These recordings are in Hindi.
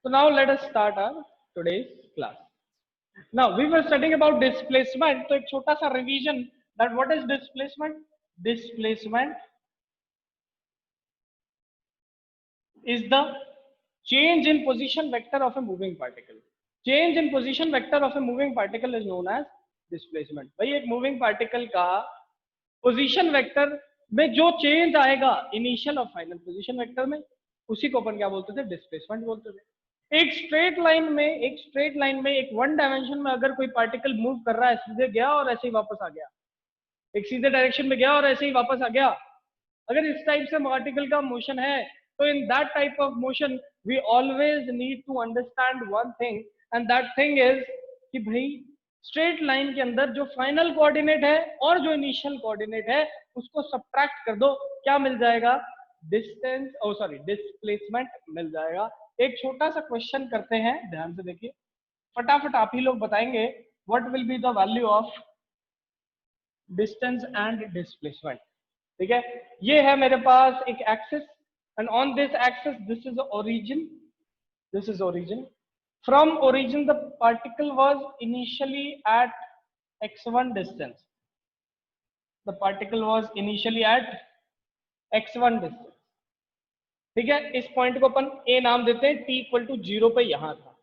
So now let us start our today's class. Now we were studying about displacement. तो एक छोटा सा revision that what is displacement? Displacement is the change in position vector of a moving particle. Change in position vector of a moving particle is known as displacement. भाई एक moving particle का position vector में जो change आएगा initial और final position vector में, उसी को अपन क्या बोलते थे? Displacement बोलते थे. एक स्ट्रेट लाइन में एक वन डायमेंशन में अगर कोई पार्टिकल मूव कर रहा है, सीधे गया और ऐसे ही वापस आ गया, एक सीधे डायरेक्शन में गया और ऐसे ही वापस आ गया, अगर इस टाइप से पार्टिकल का मोशन है, तो in that type of motion we always need to understand one thing, and that thing is कि भाई स्ट्रेट लाइन के अंदर जो फाइनल कोऑर्डिनेट है और जो इनिशियल कोऑर्डिनेट है उसको सब्ट्रैक्ट कर दो, क्या मिल जाएगा? डिस्प्लेसमेंट मिल जाएगा. एक छोटा सा क्वेश्चन करते हैं, ध्यान से देखिए, फटाफट आप ही लोग बताएंगे what will be the value of distance and displacement. ठीक है, ये है मेरे पास एक axis, and on this axis this is origin. From origin the particle was initially at x1 distance. The particle was initially at x1 distance. ठीक है, इस पॉइंट को अपन a नाम देते हैं, t इक्वल टू 0 पे यहां था.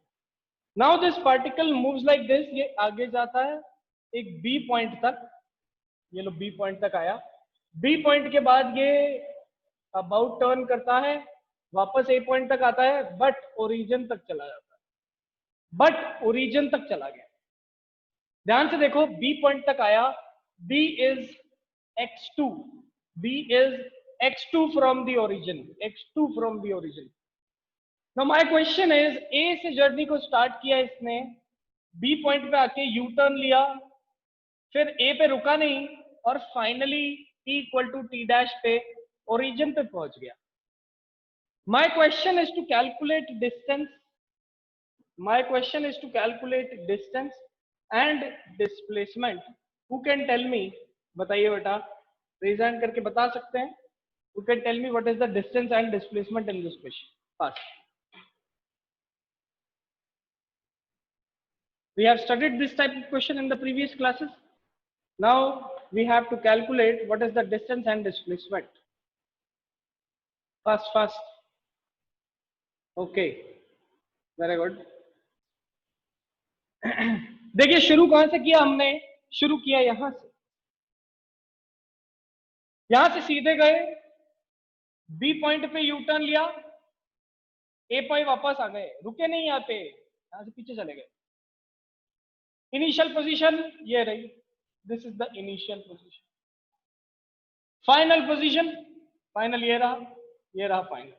Now this particle moves like this, ये आगे जाता है एक b पॉइंट तक, ये लो b पॉइंट तक आया. b पॉइंट के बाद ये अबाउट टर्न करता है, वापस a पॉइंट तक आता है, बट ओरिजिन तक चला जाता है, बट ओरिजिन तक चला गया. ध्यान से देखो, b पॉइंट तक आया, b is x2, b is x2 from the origin, x2 from the origin. Now my question is, A से जर्नी को स्टार्ट किया इसने, B पॉइंट पे आके यू टर्न लिया, फिर A पे रुका नहीं और finally T equal to T dash पे ओरिजिन पे पहुंच गया. My question is to calculate distance. My question is to calculate distance and displacement. Who can tell me? बताइए बेटा, रेज हैंड करके बता सकते हैं. You can tell me what is the distance and displacement in this question. Fast. We have studied this type of question in the previous classes. Now we have to calculate what is the distance and displacement. Fast. Okay. Very good. देखिए शुरू कहां से किया हमने? शुरू किया यहां से. यहां से सीधे गए, बी पॉइंट पे यू टर्न लिया, ए पॉइंट वापस आ गए, रुके नहीं यहाँ पे, यहां से पीछे चले गए. इनिशियल पोजीशन ये रही, this is the initial position. Final position, final ये रहा फाइनल.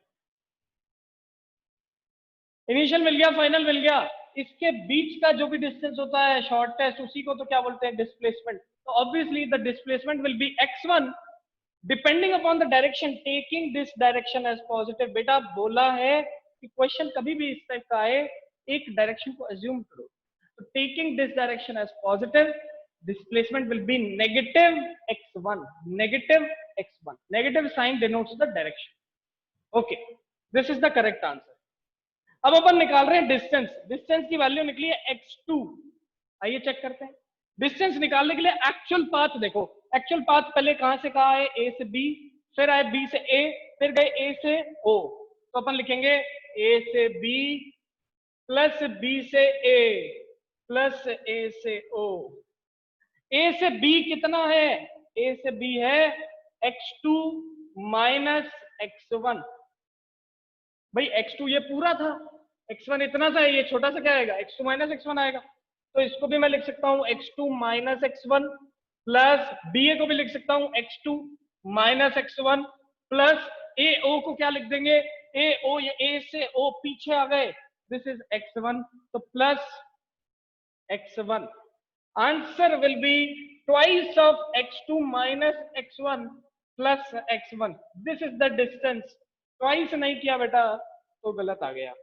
इनिशियल मिल गया, फाइनल मिल गया, इसके बीच का जो भी डिस्टेंस होता है शॉर्टेस्ट, उसी को तो क्या बोलते हैं? डिस्प्लेसमेंट. तो obviously the displacement will be x1 depending upon the direction, taking this direction as positive. बेटा बोला है कि क्वेश्चन कभी भी इस टाइप का आए, एक डायरेक्शन को अज्यूम करो. तो taking this direction as positive, displacement will be negative x1. Negative sign denotes the direction. Okay, this is the correct answer. अब अपन निकाल रहे हैं डिस्टेंस. डिस्टेंस की वैल्यू निकली है x2. आइए चेक करते हैं. डिस्टेंस निकालने के लिए एक्चुअल पाथ देखो. एक्चुअल पाथ पहले कहां से कहा है? A से B, फिर आए B से A, फिर गए A से O. तो अपन लिखेंगे A से B प्लस B से A प्लस A से O. A से B कितना है? A से B है x2 माइनस x1. भाई x2 ये पूरा था, x1 इतना सा है, ये छोटा सा क्या आएगा? x2 माइनस x1 आएगा. तो इसको भी मैं लिख सकता हूं x2 minus x1 plus BA को भी लिख सकता हूं x2 minus x1 plus AO को क्या लिख देंगे? AO, ये A से O पीछे आ गए, दिस इज x1, तो plus x1. Answer will be twice of x2 minus x1 plus x1. This is the distance. Twice नहीं किया बेटा तो गलत आ गया.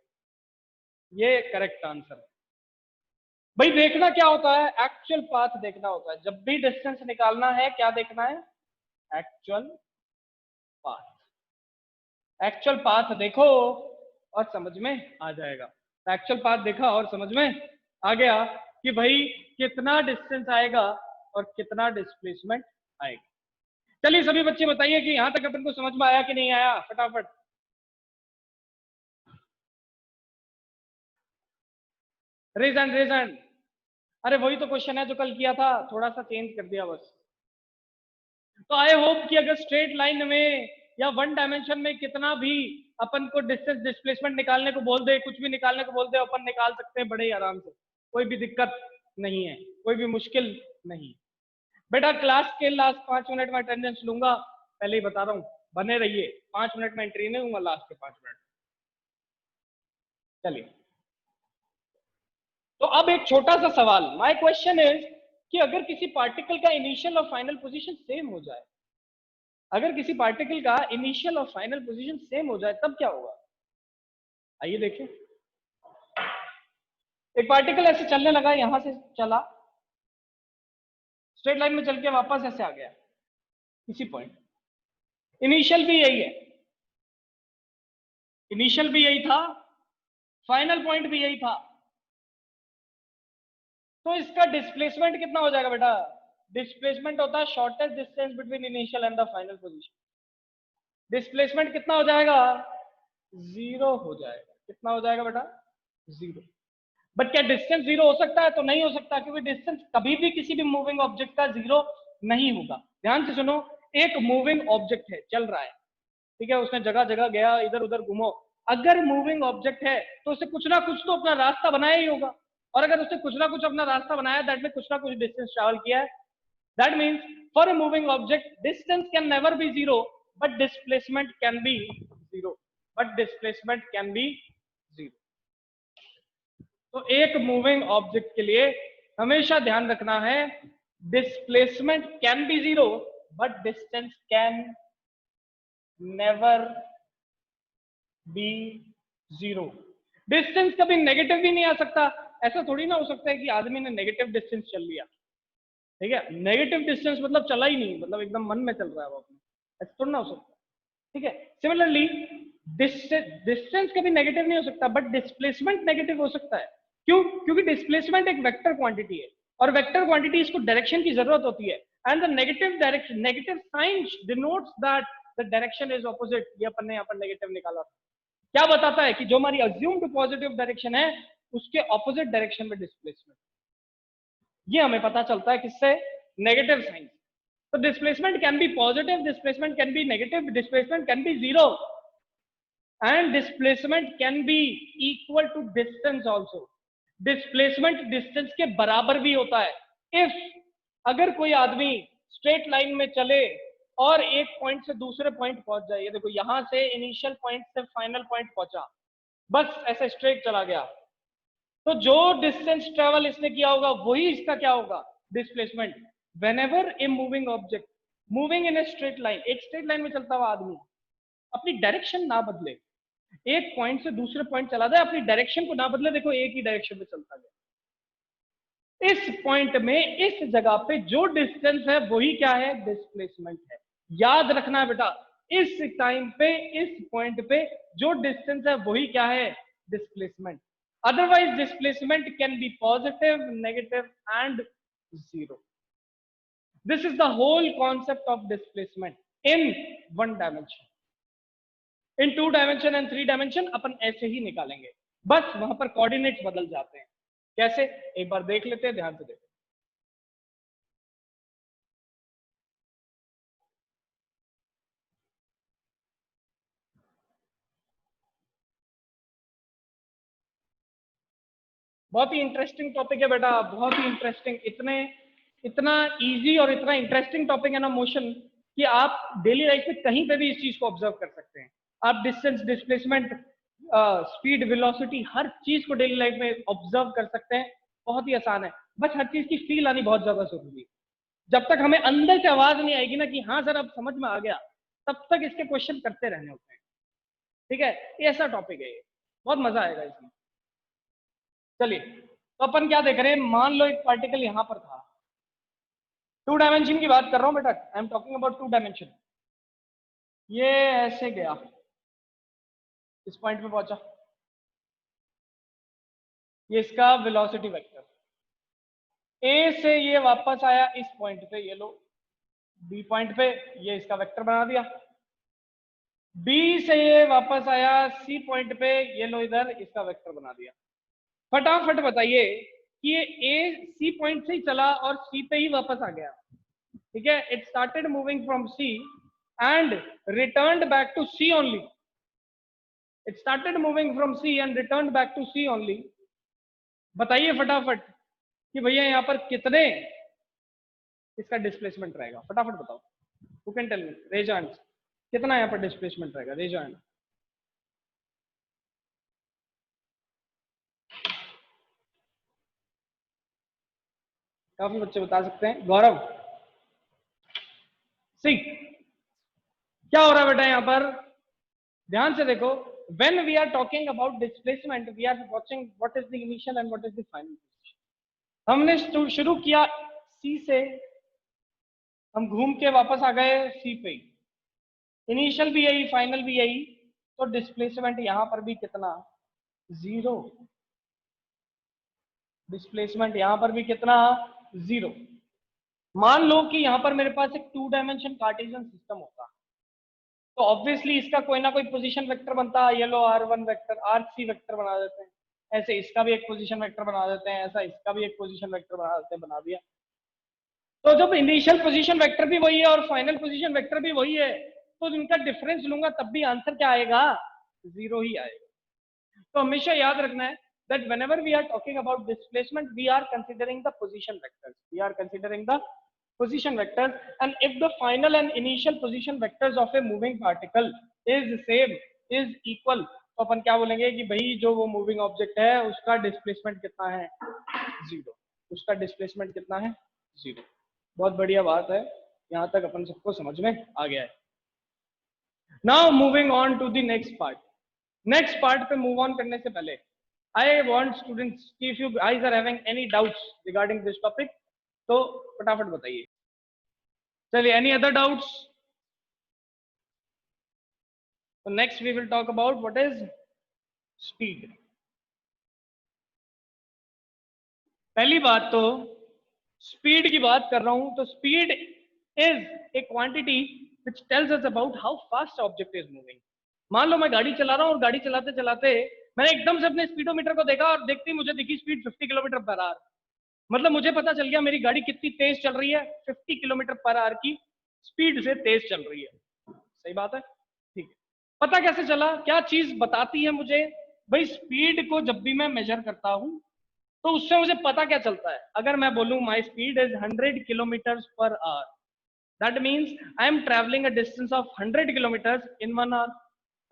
ये करेक्ट आंसर है. भाई देखना क्या होता है? एक्चुअल पाथ देखना होता है. जब भी डिस्टेंस निकालना है क्या देखना है? Actual path. एक्चुअल पाथ देखो और समझ में आ जाएगा. एक्चुअल पाथ देखा और समझ में आ गया कि भाई कितना डिस्टेंस आएगा और कितना डिस्प्लेसमेंट आएगा। चलिए सभी बच्चे बताइए कि यहां तक अपन को समझ में आया कि नहीं आया, फटाफट। Raise hand, raise hand. अरे वही तो क्वेश्चन है जो कल किया था, थोड़ा सा चेंज कर दिया बस। तो आई होप कि अगर स्ट्रेट लाइन में या वन डायमेंशन में कितना भी अपन को डिस्टेंस डिस्प्लेसमेंट निकालने को बोल दे, कुछ भी निकालने को बोल दे, अपन निकाल सकते हैं बड़े ही आराम से, कोई भी दिक्कत नहीं है, कोई भी मुश्किल नहीं। बेटा क्लास के लास्ट 5 मिनट में अटेंडेंस लूंगा, पहले ही बता रहा हूँ, बने रहिए। 5 मिनट में एंट्री नहीं दूंगा, लास्ट के 5 मिनट। चलिए, तो अब एक छोटा सा सवाल, माय क्वेश्चन इज कि अगर किसी पार्टिकल का इनिशियल और फाइनल पोजीशन सेम हो जाए, अगर किसी पार्टिकल का इनिशियल और फाइनल पोजीशन सेम हो जाए तब क्या होगा? आइए देखें। एक पार्टिकल ऐसे चलने लगा, यहां से चला, स्ट्रेट लाइन में चल के वापस ऐसे आ गया इसी पॉइंट। इनिशियल भी यही है, इनिशियल भी यही था, फाइनल पॉइंट भी यही था, तो इसका डिस्प्लेसमेंट कितना हो जाएगा बेटा? डिस्प्लेसमेंट होता है shortest distance between initial and the final position. Displacement कितना हो जाएगा? 0 हो जाएगा। कितना हो जाएगा बेटा? 0। बट क्या डिस्टेंस 0 हो सकता है? तो नहीं हो सकता, क्योंकि डिस्टेंस कभी भी किसी भी मूविंग ऑब्जेक्ट का 0 नहीं होगा। ध्यान से सुनो, एक मूविंग ऑब्जेक्ट है, चल रहा है, ठीक है, उसने जगह जगह गया, इधर उधर घूमो, अगर मूविंग ऑब्जेक्ट है तो उसे कुछ ना कुछ तो अपना रास्ता बनाया ही होगा, और अगर उसने कुछ ना कुछ अपना रास्ता बनाया, दैट मीन कुछ ना कुछ डिस्टेंस ट्रैवल किया है। That means for a moving object distance can never be 0, but displacement can be 0, but displacement can be 0। तो एक मूविंग ऑब्जेक्ट के लिए हमेशा ध्यान रखना है, displacement can be 0, but distance can never be 0। Distance कभी नेगेटिव भी नहीं आ सकता। ऐसा थोड़ी ना हो सकता है कि आदमी ने नेगेटिव डिस्टेंस चल लिया, ठीक है, नेगेटिव डिस्टेंस मतलब चला ही नहीं, मतलब एकदम मन में चल रहा है वो अपने, ऐसा थोड़ा ना हो सकता, ठीक है। सिमिलरली डिस्टेंस कभी नेगेटिव नहीं हो सकता, बट डिस्प्लेसमेंट नेगेटिव हो सकता है। क्यों? क्योंकि डिस्प्लेसमेंट एक वेक्टर क्वांटिटी है, और वेक्टर क्वांटिटी इसको डायरेक्शन की जरूरत होती है, and the negative direction, negative sign denotes that the direction is opposite. ये अपन ने यहाँ पर नेगेटिव निकाला, क्या बताता है कि जो हमारी अज्यूम्ड पॉजिटिव डायरेक्शन है उसके ऑपोजिट डायरेक्शन में डिस्प्लेसमेंट, ये हमें पता चलता है किससे? Negative sign. तो displacement can be positive, displacement can be negative, displacement can be 0, and displacement can be equal to distance also. Displacement distance के बराबर भी होता है। इफ अगर कोई आदमी स्ट्रेट लाइन में चले और एक पॉइंट से दूसरे पॉइंट पहुंच जाए, ये देखो यहां से इनिशियल पॉइंट से फाइनल पॉइंट पहुंचा, बस ऐसे स्ट्रेट चला गया, तो जो डिस्टेंस ट्रेवल इसने किया होगा वही इसका क्या होगा? Displacement. Whenever a moving object moving in a straight line, एक स्ट्रेट लाइन में चलता हुआ आदमी अपनी डायरेक्शन ना बदले, एक पॉइंट से दूसरे पॉइंट चला जाए, अपनी डायरेक्शन को ना बदले, देखो एक ही डायरेक्शन में चलता गया, इस पॉइंट में इस जगह पे जो डिस्टेंस है वही क्या है? डिस्प्लेसमेंट है। याद रखना है बेटा, इस टाइम पे इस पॉइंट पे जो डिस्टेंस है वही क्या है? Displacement. Otherwise, displacement can be positive, negative, and 0. This is the whole concept of displacement in one dimension. In 2 dimension and 3 dimension अपन ऐसे ही निकालेंगे, बस वहां पर कोऑर्डिनेट्स बदल जाते हैं। कैसे? एक बार देख लेते हैं, ध्यान से देखो। बहुत ही इंटरेस्टिंग टॉपिक है बेटा, बहुत ही इंटरेस्टिंग, इतना इजी और इतना इंटरेस्टिंग टॉपिक है ना मोशन, कि आप डेली लाइफ में कहीं पे भी इस चीज को ऑब्जर्व कर सकते हैं। आप डिस्टेंस, डिस्प्लेसमेंट, स्पीड, वेलोसिटी, हर चीज को डेली लाइफ में ऑब्जर्व कर सकते हैं। बहुत ही आसान है, बस हर चीज की फील आनी बहुत ज्यादा जरूरी है। जब तक हमें अंदर से आवाज नहीं आएगी ना कि हाँ सर अब समझ में आ गया, तब तक इसके क्वेश्चन करते रहने होते हैं, ठीक है। ये ऐसा टॉपिक है, ये बहुत मजा आएगा इसमें। चलिए, तो अपन क्या देख रहे हैं, मान लो एक पार्टिकल यहां पर था, 2 डायमेंशन की बात कर रहा हूं बेटा, I am talking about 2 dimension. ये ऐसे गया, इस पॉइंट पे पहुंचा, ये इसका वेलोसिटी वेक्टर, ए से ये वापस आया इस पॉइंट पे, ये लो बी पॉइंट पे, ये इसका वेक्टर बना दिया। बी से ये वापस आया सी पॉइंट पे, ये लो इधर इसका वेक्टर बना दिया। फटाफट बताइए कि ये ए सी पॉइंट से ही चला और सी पे ही वापस आ गया, ठीक है। It started moving from C and returned back to C only. It started moving from C and returned back to C only. बताइए फटाफट कि भैया यहाँ पर कितने इसका डिस्प्लेसमेंट रहेगा, फटाफट बताओ। Who can tell me, raise hand, कितना यहाँ पर डिस्प्लेसमेंट रहेगा, रेज हैंड। काफी बच्चे बता सकते हैं। गौरव, सी क्या हो रहा है बेटा यहाँ पर, ध्यान से देखो। when we are talking about displacement we are watching what is the initial and what is the final position। हमने शुरू किया सी से, हम घूम के वापस आ गए सी पे, इनिशियल भी यही फाइनल भी यही, तो डिस्प्लेसमेंट यहां पर भी कितना, जीरो। डिस्प्लेसमेंट यहां पर भी कितना, जीरो। मान लो कि यहां पर मेरे पास एक 2 डायमेंशन कार्टेशियन सिस्टम होता, तो ऑब्वियसली इसका कोई ना कोई पोजीशन वेक्टर बनता है। ये लो r1 वेक्टर, r3 वेक्टर बना देते हैं, ऐसे इसका भी एक पोजीशन वेक्टर बना देते हैं, ऐसा इसका भी एक पोजीशन वेक्टर बना देते हैं, बना दिया। तो जब इनिशियल पोजीशन वेक्टर भी वही है और फाइनल पोजीशन वेक्टर भी वही है, तो इनका डिफरेंस लूंगा तब भी आंसर क्या आएगा, जीरो ही आएगा। तो हमेशा याद रखना है that whenever we are talking about displacement we are considering the position vectors, we are considering the position vectors, and if the final and initial position vectors of a moving particle is same, is equal, तो अपन क्या बोलेंगे कि भाई जो वो मूविंग ऑब्जेक्ट है उसका डिस्प्लेसमेंट कितना है, जीरो। उसका डिस्प्लेसमेंट कितना है, जीरो। बहुत बढ़िया बात है, यहां तक अपन सबको समझ में आ गया है। Now moving on to the next part. Next part पे मूव ऑन करने से पहले I want students, if you guys are having any doubts regarding this topic, तो फटाफट बताइए। चलिए, any other doubts? So next we will talk about what is speed। पहली बात तो स्पीड की बात कर रहा हूं, तो speed is a quantity which tells us about how fast object is moving। मान लो मैं गाड़ी चला रहा हूं और गाड़ी चलाते चलाते मैंने एकदम से अपने स्पीडोमीटर को देखा और देखते ही मुझे दिखी स्पीड 50 किलोमीटर पर आवर। मतलब मुझे पता चल गया मेरी गाड़ी कितनी तेज चल रही है, 50 किलोमीटर पर आवर की स्पीड से तेज चल रही है। सही बात है, ठीक है। पता कैसे चला, क्या चीज बताती है मुझे, भाई स्पीड को जब भी मैं मेजर करता हूं तो उससे मुझे पता क्या चलता है। अगर मैं बोलूं my speed is 100 kilometre per hour, that means I am travelling a distance of 100 kilometre in 1 hour.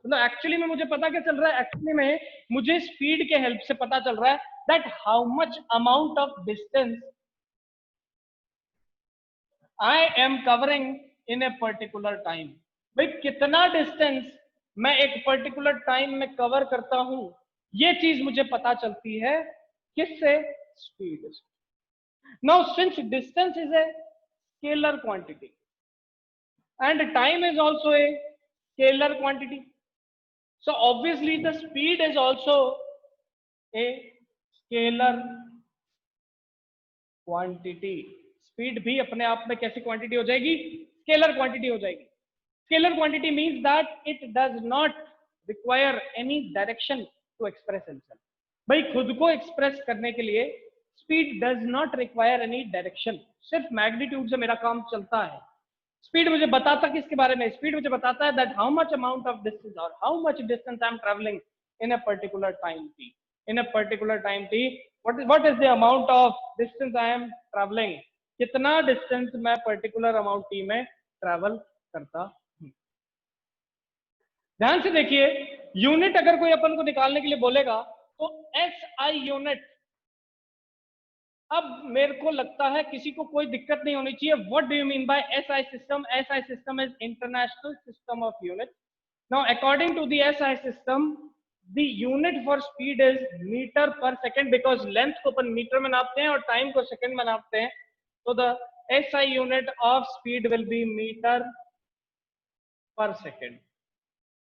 मतलब एक्चुअली में मुझे पता क्या चल रहा है, एक्चुअली में मुझे स्पीड के हेल्प से पता चल रहा है that how much amount of distance I am covering in a particular time. भाई कितना डिस्टेंस मैं एक पर्टिकुलर टाइम में कवर करता हूं, ये चीज मुझे पता चलती है किससे, स्पीड से। Now since distance is a scalar quantity and time is also a scalar quantity, so obviously the speed is also a scalar quantity। Speed भी अपने आप में कैसी क्वांटिटी हो जाएगी, स्केलर क्वांटिटी हो जाएगी। Scalar quantity means that it does not require any direction to express himself. भाई खुद को एक्सप्रेस करने के लिए speed does not require any direction, सिर्फ मैग्नीट्यूड से मेरा काम चलता है। स्पीड मुझे बताता किसके बारे में, स्पीड मुझे बताता है that how much amount of distance और how much distance I am travelling in a particular time T. In a particular time T what is the amount of distance I am traveling, कितना डिस्टेंस मैं पर्टिकुलर अमाउंट टी में ट्रैवल करता हूं। ध्यान से देखिए, यूनिट अगर कोई अपन को निकालने के लिए बोलेगा तो SI यूनिट। अब मेरे को लगता है किसी को कोई दिक्कत नहीं होनी चाहिए। What do you mean by SI system? SI system is international system of unit. Now according to the SI system the unit for speed is meter per second, because length को अपन मीटर में नापते हैं और टाइम को सेकंड में नापते हैं, तो the SI unit of speed will be meter per second।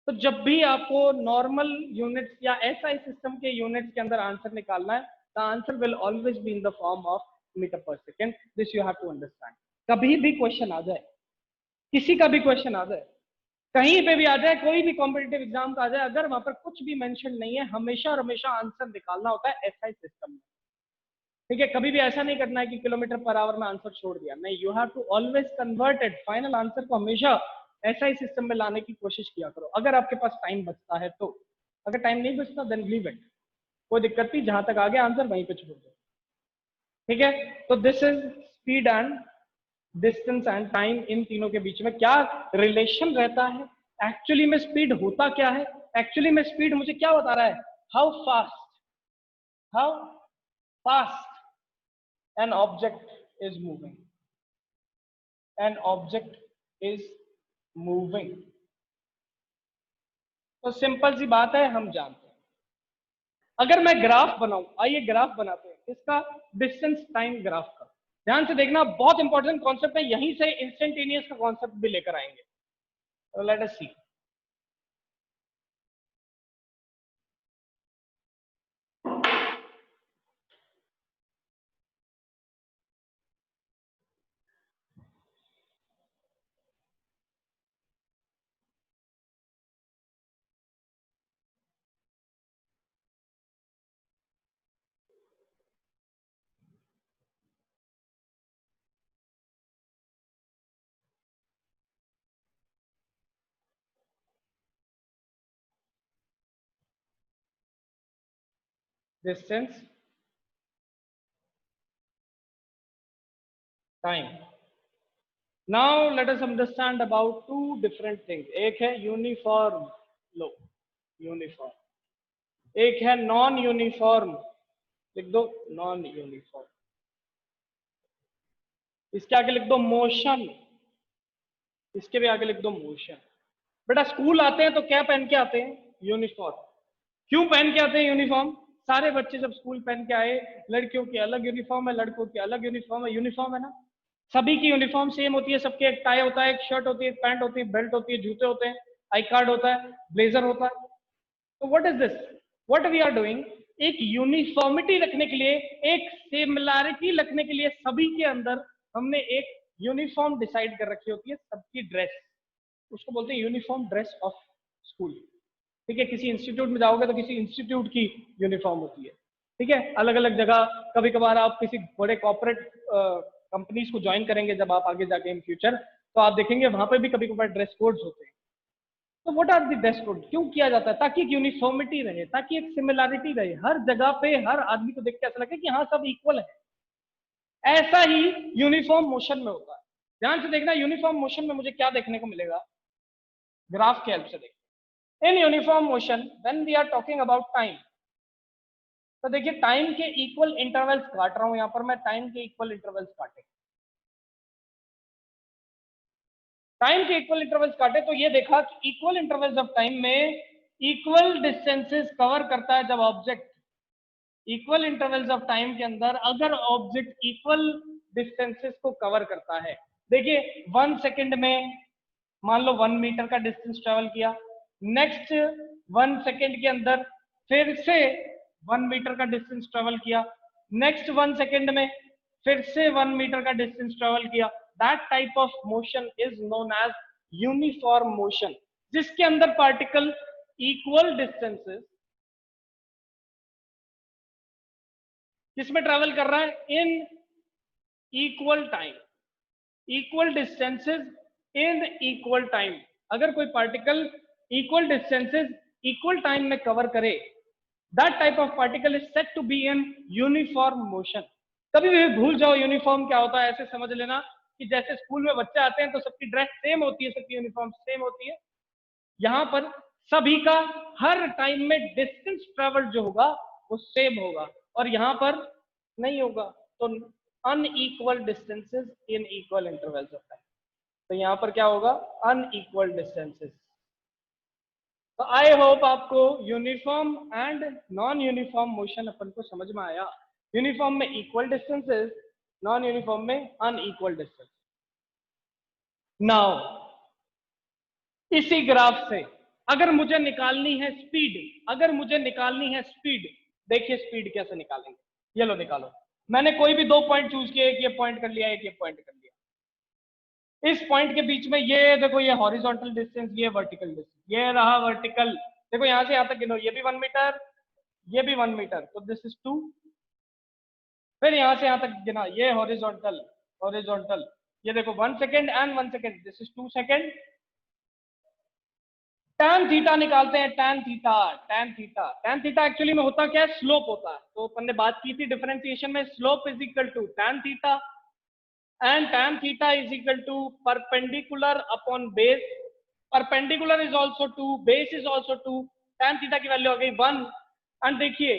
तो जब भी आपको नॉर्मल यूनिट्स या एसआई सिस्टम के यूनिट्स के अंदर आंसर निकालना है, the answer will always be in the form of metre per second. This you have to understand. कभी भी क्वेश्चन आ जाए, किसी का भी क्वेश्चन आ जाए, कहीं पे भी आ जाए, कोई भी कॉम्पिटिटिव एग्जाम का आ जाए, अगर वहां पर कुछ भी मेंशन नहीं है, हमेशा और हमेशा आंसर निकालना होता है एसआई सिस्टम में. ठीक है, कभी भी ऐसा नहीं करना है कि किलोमीटर पर आवर में आंसर छोड़ दिया. नहीं, you have to always converted final answer को हमेशा एसआई सिस्टम में लाने की कोशिश किया करो, अगर आपके पास टाइम बचता है तो. अगर टाइम नहीं बचता देन लीव इट, कोई दिक्कत नहीं, जहां तक आ गया आंसर वहीं पे छोड़ दो. ठीक है, तो this is speed and distance and time. इन तीनों के बीच में क्या रिलेशन रहता है, एक्चुअली में स्पीड होता क्या है, एक्चुअली में स्पीड मुझे क्या बता रहा है, how fast an object is moving, an object is moving. तो सिंपल सी बात है, हम जानते हैं. अगर मैं ग्राफ बनाऊं, आइए ग्राफ बनाते हैं इसका, डिस्टेंस टाइम ग्राफ का. ध्यान से देखना, बहुत इंपॉर्टेंट कॉन्सेप्ट है, यहीं से इंस्टेंटेनियस का कॉन्सेप्ट भी लेकर आएंगे. तो let us see. Distance time. Now let us understand about two different things. एक है यूनिफॉर्म, लो यूनिफॉर्म. एक है नॉन यूनिफॉर्म, लिख दो नॉन यूनिफॉर्म. इसके आगे लिख दो मोशन, इसके भी आगे लिख दो मोशन. बेटा स्कूल आते हैं तो क्या पहन के आते हैं, यूनिफॉर्म. क्यों पहन के आते हैं यूनिफॉर्म, सारे बच्चे जब स्कूल पहन के आए, लड़कियों की अलग यूनिफॉर्म है, लड़कों की अलग यूनिफॉर्म है. यूनिफॉर्म है ना, सभी की यूनिफॉर्म सेम होती है, सबके एक टाई होता है, एक शर्ट होती है, एक पैंट होती है, बेल्ट होती है, जूते होते हैं, आई कार्ड होता है, ब्लेजर होता है. तो what is this, what we are doing, एक यूनिफॉर्मिटी रखने के लिए, एक सिमिलैरिटी रखने के लिए सभी के अंदर हमने एक यूनिफॉर्म डिसाइड कर रखी होती है, सबकी ड्रेस, उसको बोलते हैं यूनिफॉर्म ड्रेस ऑफ स्कूल. ठीक है, किसी इंस्टीट्यूट में जाओगे तो किसी इंस्टीट्यूट की यूनिफॉर्म होती है. ठीक है, अलग अलग जगह, कभी कभार आप किसी बड़े कॉर्पोरेट कंपनीज को ज्वाइन करेंगे जब आप आगे जाके इन फ्यूचर, तो आप देखेंगे वहां पे भी कभी कभार ड्रेस कोड्स होते हैं. तो what are the dress code, क्यों किया जाता है, ताकि एक यूनिफॉर्मिटी रहे, ताकि एक सिमिलैरिटी रहे, हर जगह पे हर आदमी को देख के ऐसा लगे कि हाँ सब इक्वल है. ऐसा ही यूनिफॉर्म मोशन में होता है. ध्यान से देखना, यूनिफॉर्म मोशन में मुझे क्या देखने को मिलेगा, ग्राफ के हेल्प से देखिए. In uniform motion when we are talking about time, तो देखिए टाइम के इक्वल इंटरवल्स काट रहा हूं यहां पर मैं, टाइम के इक्वल इंटरवल्स काटे, टाइम के इक्वल इंटरवल्स काटे, तो ये देखा कि इक्वल इंटरवल्स ऑफ टाइम में इक्वल डिस्टेंसेस कवर करता है. जब object equal intervals of time के अंदर अगर ऑब्जेक्ट इक्वल डिस्टेंसेस को कवर करता है, देखिए 1 सेकेंड में मान लो 1 मीटर का डिस्टेंस ट्रेवल किया, नेक्स्ट 1 सेकेंड के अंदर फिर से 1 मीटर का डिस्टेंस ट्रेवल किया, नेक्स्ट 1 सेकेंड में फिर से 1 मीटर का डिस्टेंस ट्रेवल किया. That type of motion is known as uniform motion, जिसके अंदर पार्टिकल इक्वल डिस्टेंसेस किसमें ट्रेवल कर रहा है, in equal time, equal distances in equal time. अगर कोई particle equal distances equal time में कवर करे, that type of particle is said to be in uniform motion. कभी भी भूल जाओ यूनिफॉर्म क्या होता है, ऐसे समझ लेना कि जैसे स्कूल में बच्चे आते हैं तो सबकी ड्रेस सेम होती है, सबकी यूनिफॉर्म सेम होती है, यहां पर सभी का हर टाइम में डिस्टेंस ट्रेवल जो होगा वो सेम होगा, और यहां पर नहीं होगा. तो unequal distances in equal intervals of time, तो यहां पर क्या होगा, अनइक्वल डिस्टेंसेस. तो आई होप आपको uniform and non uniform motion अपन को समझ में आया. यूनिफॉर्म में इक्वल डिस्टेंसेस, नॉन यूनिफॉर्म में अनइक्वल डिस्टेंस. नाउ इसी ग्राफ से अगर मुझे निकालनी है स्पीड, अगर मुझे निकालनी है स्पीड, देखिए स्पीड कैसे निकालेंगे, ये लो निकालो। मैंने कोई भी 2 पॉइंट चूज किए, एक ये पॉइंट कर लिया, एक ये पॉइंट कर लिया। इस पॉइंट के बीच में ये देखो, ये हॉरिजॉन्टल डिस्टेंस, ये वर्टिकल डिस्टेंस, ये रहा वर्टिकल। देखो यहां से यहां तक गिनो, ये भी 1 मीटर, ये भी 1 मीटर, तो दिस इज 2। फिर यहां से यहां तक गिना, ये हॉरिजॉन्टल, हॉरिजॉन्टल, ये देखो 1 second and 1 second, this is 2 second. tan theta निकालते हैं, tan theta, tan theta, tan theta actually में होता क्या है, स्लोप होता है। तो अपन ने बात की थी डिफरेंशिएशन में, slope is equal to tan theta, and tan theta is equal to perpendicular upon base, perpendicular is also 2, base is also 2, tan theta की वैल्यू हो गई 1। एंड देखिए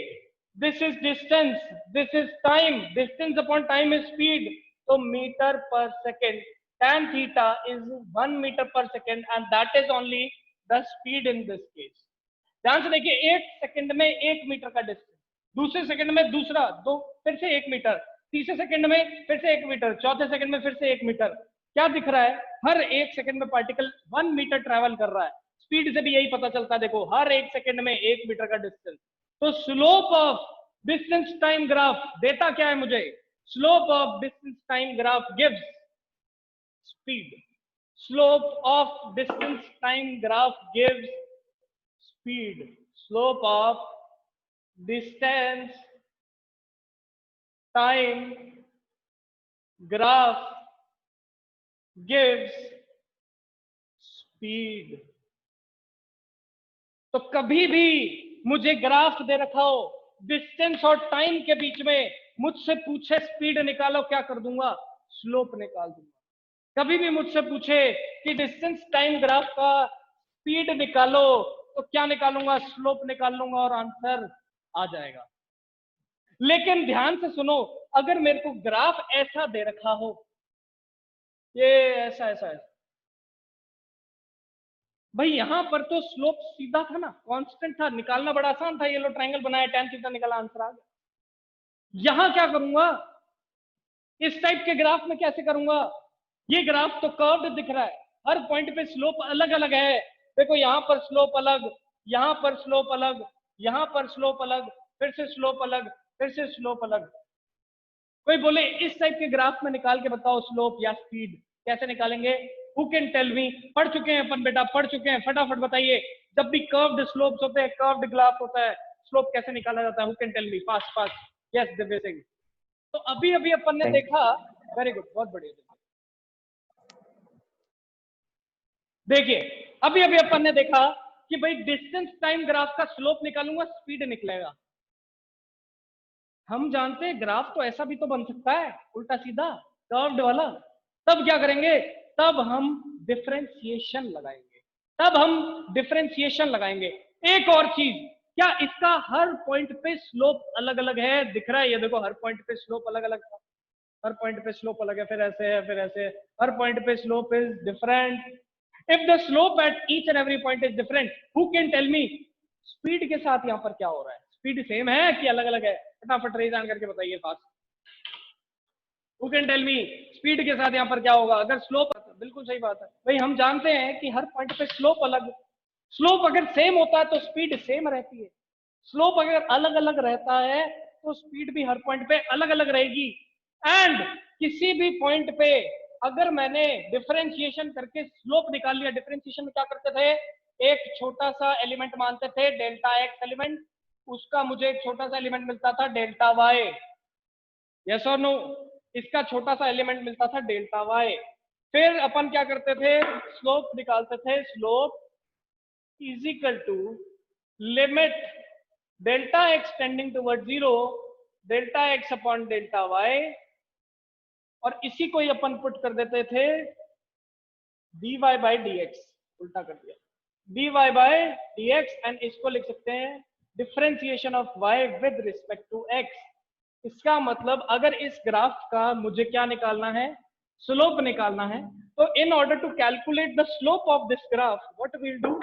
this is distance, this is time, distance upon time is speed, तो metre per second, tan theta is 1 metre per second and that is only the speed in this case। ध्यान से देखिए, 1 सेकंड में 1 मीटर का डिस्टेंस, दूसरे सेकंड में दूसरा, दो, फिर से 1 मीटर, तीसरे सेकंड में फिर से 1 मीटर, चौथे सेकंड में फिर से 1 मीटर। क्या दिख रहा है, हर 1 सेकंड में पार्टिकल 1 मीटर ट्रेवल कर रहा है। स्पीड से भी यही पता चलता है, देखो हर 1 सेकंड में 1 मीटर का डिस्टेंस। तो slope of distance time graph देता क्या है मुझे, slope of distance time graph gives speed, slope of distance time graph gives speed, slope of distance time graph gives speed। तो कभी भी मुझे ग्राफ दे रखा हो, डिस्टेंस और टाइम के बीच में, मुझसे पूछे स्पीड निकालो, क्या कर दूंगा, स्लोप निकाल दूंगा। कभी भी मुझसे पूछे कि डिस्टेंस टाइम ग्राफ का स्पीड निकालो, तो क्या निकालूंगा, स्लोप निकाल लूंगा और आंसर आ जाएगा। लेकिन ध्यान से सुनो, अगर मेरे को ग्राफ ऐसा दे रखा हो, ये ऐसा ऐसा है, भाई यहां पर तो स्लोप सीधा था ना, कांस्टेंट था, निकालना बड़ा आसान था, ये लो ट्रायंगल बनाया, tan थीटा निकाला, आंसर आ गया। यहां क्या करूंगा, इस टाइप के ग्राफ में कैसे करूंगा, ये ग्राफ तो कर्व्ड दिख रहा है, हर पॉइंट पे स्लोप अलग अलग है। देखो यहां पर स्लोप अलग, यहां पर स्लोप अलग, यहां पर स्लोप अलग, फिर से स्लोप अलग, फिर से स्लोप अलग। कोई बोले इस टाइप के ग्राफ में निकाल के बताओ स्लोप या स्पीड, कैसे निकालेंगे, हु कैन टेल मी। पढ़ चुके हैं अपन बेटा, पढ़ चुके हैं, फटाफट बताइए। जब भी कर्व्ड स्लोप्स होते हैं, कर्व्ड ग्राफ होता है, स्लोप कैसे निकाला जाता है, who can tell me, fast fast. Yes Divya Singh. तो अभी अभी अपन ने देखा, वेरी गुड, बहुत बढ़िया। देखिए अभी अभी अपन ने देखा कि भाई डिस्टेंस टाइम ग्राफ का स्लोप निकालूंगा, स्पीड निकलेगा। हम जानते हैं ग्राफ तो ऐसा भी तो बन सकता है, उल्टा सीधा कर्व्ड वाला। तब क्या करेंगे, तब हम डिफरेंशिएशन लगाएंगे, तब हम डिफरेंशिएशन लगाएंगे। एक और चीज, क्या इसका हर पॉइंट पे स्लोप अलग अलग है, दिख रहा है, ये देखो हर पॉइंट पे स्लोप अलग अलग था, हर पॉइंट पे स्लोप अलग है, फिर ऐसे है, फिर ऐसे, हर पॉइंट पे slope is different. If the slope at each and every point is different, who can tell me speed के साथ यहाँ पर क्या हो रहा है, स्पीड सेम है कि अलग अलग है, फटाफट रेज ऑन करके बताइए fast. Who can tell me speed के साथ यहाँ पर क्या होगा, अगर स्लोप, बिल्कुल सही बात है भाई, हम जानते हैं कि हर पॉइंट पे स्लोप अलग, स्लोप अगर सेम होता है तो स्पीड सेम रहती है, स्लोप अगर अलग अलग रहता है तो स्पीड भी हर पॉइंट पे अलग अलग रहेगी। एंड किसी भी पॉइंट पे अगर मैंने डिफरेंशिएशन करके स्लोप निकाल लिया, डिफरेंशिएशन में क्या करते थे, एक छोटा सा एलिमेंट मानते थे, डेल्टा एक्स एलिमेंट, उसका मुझे एक छोटा सा एलिमेंट मिलता था डेल्टा वाई, यस और नो, इसका छोटा सा एलिमेंट मिलता था डेल्टा वाई। फिर अपन क्या करते थे, स्लोप निकालते थे, slope is equal to limit delta x tending toward 0, delta x upon delta y, और इसी को ही अपन पुट कर देते थे dy बाई डी एक्स, उल्टा कर दिया, dy by d x, and इसको लिख सकते हैं differentiation of y with respect to x। इसका मतलब अगर इस ग्राफ का मुझे क्या निकालना है, स्लोप निकालना है, तो in order to calculate the slope of this graph, what we'll do,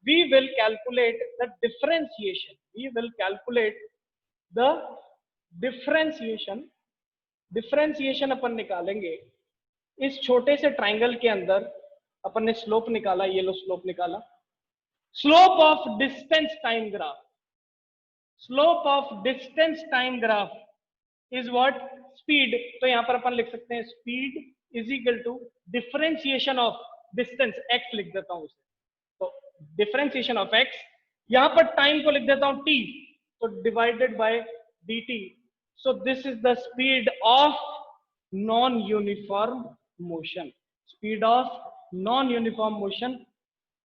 we will calculate the differentiation, we will calculate the differentiation अपन निकालेंगे। इस छोटे से ट्राइंगल के अंदर अपन ने स्लोप निकाला, ये लो स्लोप निकाला, slope of distance time graph, slope of distance time graph is what, speed. तो यहां पर अपन लिख सकते हैं speed is equal to differentiation of distance, x लिख देता हूं उसे, तो डिफरेंशिएशन ऑफ एक्स, यहां पर टाइम को लिख देता हूं टी, तो divided by dt। So this is the speed of non uniform motion, speed of non uniform motion.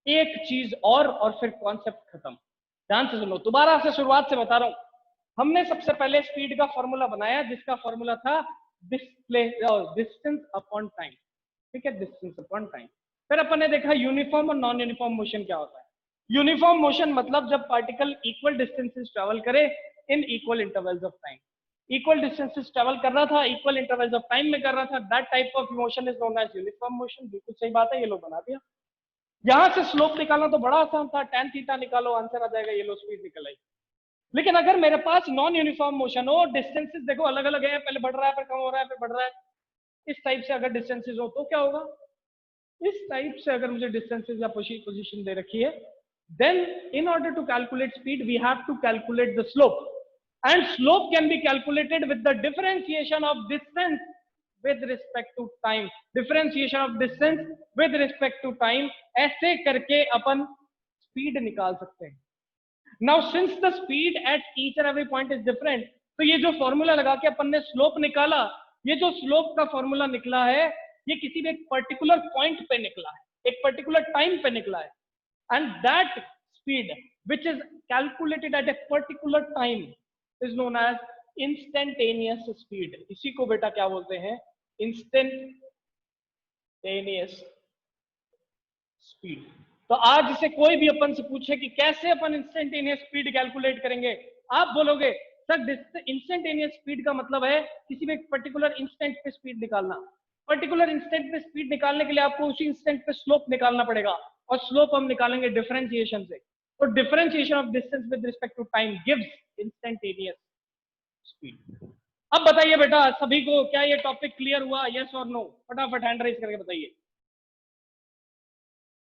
एक चीज और फिर कॉन्सेप्ट खत्म। ध्यान से सुनो, दोबारा से शुरुआत से बता रहा हूं। हमने सबसे पहले स्पीड का फॉर्मूला बनाया जिसका फॉर्मूला था डिस्टेंस अपॉन टाइम, ठीक है, डिस्टेंस अपॉन टाइम। फिर अपन ने देखा यूनिफॉर्म और नॉन यूनिफॉर्म मोशन क्या होता है। यूनिफॉर्म मोशन मतलब जब पार्टिकल इक्वल डिस्टेंसेस ट्रेवल करे इन equal intervals of time, equal distances travel कर रहा था इक्वल इंटरवल्स ऑफ टाइम में कर रहा था, that type of motion is known as uniform motion. बिल्कुल सही बात है, ये लोग बना दिया। यहां से स्लोप निकालना तो बड़ा आसान था, tan थीटा निकालो आंसर आ जाएगा, ये लो स्पीड निकल आई। लेकिन अगर मेरे पास नॉन यूनिफॉर्म मोशन हो, डिस्टेंसेस देखो अलग अलग है, पहले बढ़ रहा है फिर कम हो रहा है फिर बढ़ रहा है, इस टाइप से अगर डिस्टेंसेस हो तो क्या होगा, इस टाइप से अगर मुझे डिस्टेंसेस या पोजीशन दे रखी है, then in order to calculate speed we have to calculate the slope, and slope can be calculated with the differentiation of distance with respect to time, differentiation of distance with respect to time, ऐसे करके अपन स्पीड निकाल सकते हैं। Now since the speed at each and every point is different, तो ये जो फॉर्मूला लगा के अपन ने स्लोप निकाला, ये जो स्लोप का फॉर्मूला निकला है ये किसी भी एक पर्टिकुलर पॉइंट पे निकला है, एक पर्टिकुलर टाइम पे निकला है, and that speed which is calculated at a particular time is known as instantaneous speed। इसी को बेटा क्या बोलते हैं, instantaneous speed। तो आज से कोई भी अपन से पूछे कि कैसे अपन इंस्टेंटेनियस स्पीड कैलकुलेट करेंगे, आप बोलोगे सर इंस्टेंटेनियस स्पीड का मतलब है किसी भी एक पर्टिकुलर इंस्टेंट पे स्पीड निकालना। पर्टिकुलर इंस्टेंट पे स्पीड निकालने के लिए आपको उसी इंस्टेंट पे स्लोप निकालना पड़ेगा, और स्लोप हम निकालेंगे डिफरेंशिएशन से। तो differentiation of distance with respect to time gives instantaneous speed. अब बताइए बेटा सभी को, क्या ये टॉपिक क्लियर हुआ, यस और नो? फटाफट हैंड रेज करके बताइए।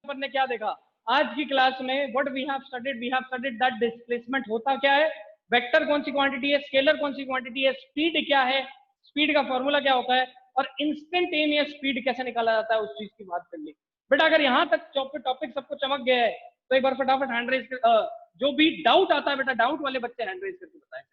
अपन ने क्या देखा आज की क्लास में, what we have studied that displacement होता क्या है, वेक्टर कौन सी क्वांटिटी है, स्केलर कौन सी क्वांटिटी है, स्पीड क्या है, स्पीड का फॉर्मूला क्या होता है, और इंस्टेंटेनियस स्पीड कैसे निकाला जाता है, उस चीज की बात कर ली। बेटा अगर यहां तक टॉपिक सबको चमक गया है तो एक बार फटाफट हैंड रेज कर, जो भी डाउट आता है बेटा, डाउट वाले बच्चे हैंड रेज करके बताएं।